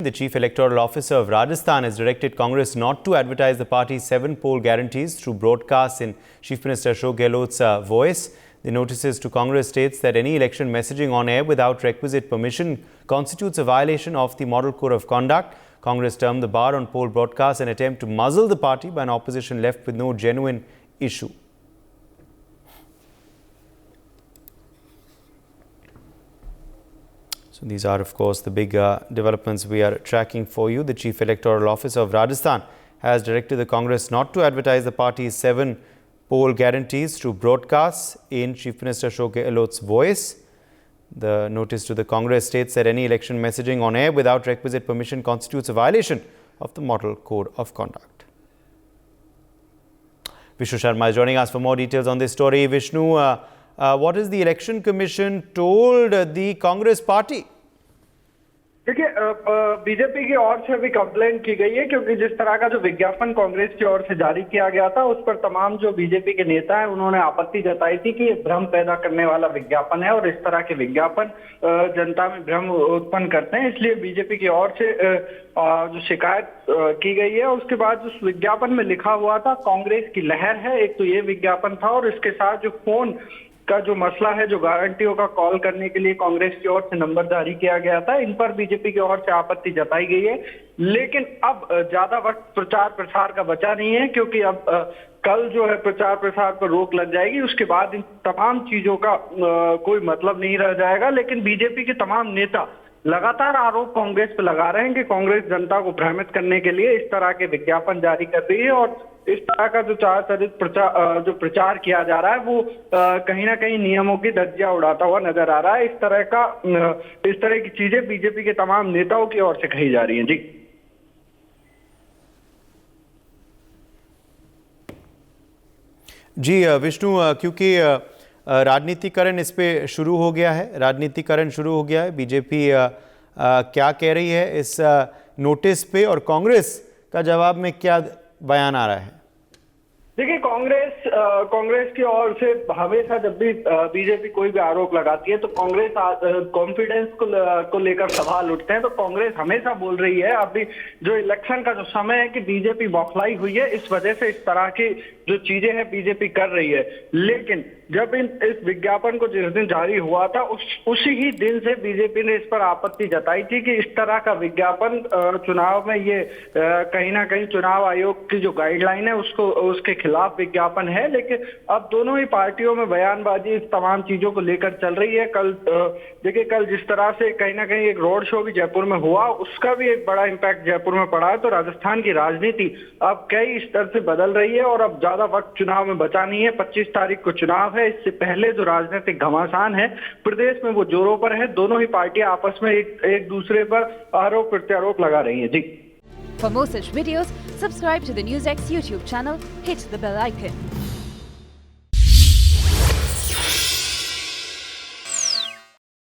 The Chief Electoral Officer of Rajasthan has directed Congress not to advertise the party's 7 poll guarantees through broadcasts in Chief Minister Ashok Gehlot's voice. The notices to Congress states that any election messaging on air without requisite permission constitutes a violation of the Model Code of Conduct. Congress termed the bar on poll broadcasts an attempt to muzzle the party by an opposition left with no genuine issue. So these are, of course, the big developments we are tracking for you. The Chief Electoral Officer of Rajasthan has directed the Congress not to advertise the party's 7 poll guarantees through broadcasts in Chief Minister Ashok Gehlot's voice. The notice to the Congress states that any election messaging on air without requisite permission constitutes a violation of the Model Code of Conduct. Vishnu Sharma is joining us for more details on this story. Vishnu, what has the Election Commission told the Congress party? देखिए, BJP की ओर से भी complain की गई है क्योंकि जिस तरह का जो विज्ञापन कांग्रेस की ओर से जारी किया गया था उस पर तमाम जो बीजेपी के नेता हैं उन्होंने आपत्ति जताई थी कि ये भ्रम पैदा करने वाला विज्ञापन है और इस तरह के विज्ञापन जनता में भ्रम उत्पन्न करते हैं। इसलिए बीजेपी की ओर से जो शिकायत की गई है उसके बाद उस विज्ञापन में लिखा हुआ था कांग्रेस की लहर है, एक तो ये विज्ञापन था और इसके साथ जो फोन का जो मसला है, जो गारंटियों का कॉल करने के लिए कांग्रेस की ओर से नंबर जारी किया गया था, इन पर बीजेपी की ओर से आपत्ति जताई गई है। लेकिन अब ज्यादा वक्त प्रचार प्रसार का बचा नहीं है क्योंकि अब कल जो है प्रचार प्रसार पर रोक लग जाएगी। उसके बाद इन तमाम चीजों का कोई मतलब नहीं रह जाएगा। लेकिन बीजेपी के तमाम नेता लगातार आरोप कांग्रेस पे लगा रहे हैं कि कांग्रेस जनता को भ्रमित करने के लिए इस तरह के विज्ञापन जारी कर रही है और इस तरह का जो प्रचार किया जा रहा है वो कहीं ना कहीं नियमों की धज्जियां उड़ाता हुआ नजर आ रहा है। इस तरह की चीजें बीजेपी के तमाम नेताओं की ओर से कही जा रही हैं। जी विष्णु, क्योंकि राजनीतिकरण इस पे शुरू हो गया है, बीजेपी क्या कह रही है इस नोटिस पे और कांग्रेस का जवाब में क्या बयान आ रहा है? देखिए, कांग्रेस की ओर से हमेशा जब भी बीजेपी कोई भी आरोप लगाती है तो कांग्रेस कॉन्फिडेंस को लेकर सवाल उठते हैं। तो कांग्रेस हमेशा बोल रही है अभी जो इलेक्शन का जो समय है कि बीजेपी बौखलाई हुई है, इस वजह से इस तरह की जो चीजें हैं बीजेपी कर रही है। लेकिन जब इस विज्ञापन को जिस दिन जारी हुआ था उसी ही दिन से बीजेपी ने इस पर आपत्ति जताई थी कि इस तरह का विज्ञापन चुनाव में ये कहीं ना कहीं चुनाव आयोग की जो गाइडलाइन है उसके खिलाफ विज्ञापन है। लेकिन अब दोनों ही पार्टियों में बयानबाजी इस तमाम चीजों को लेकर चल रही है। कल जिस तरह से कहीं ना कहीं एक रोड शो भी जयपुर में हुआ, उसका भी एक बड़ा इम्पैक्ट जयपुर में पड़ा है। तो राजस्थान की राजनीति अब कई स्तर से बदल रही है और अब ज्यादा वक्त चुनाव में बचा नहीं है। 25 तारीख को चुनाव है, इससे पहले जो राजनीतिक घमासान है प्रदेश में वो जोरों पर है। दोनों ही पार्टियां आपस में एक दूसरे पर आरोप प्रत्यारोप लगा रही है। जी, For more such videos, subscribe to the NewsX YouTube channel, hit the bell icon.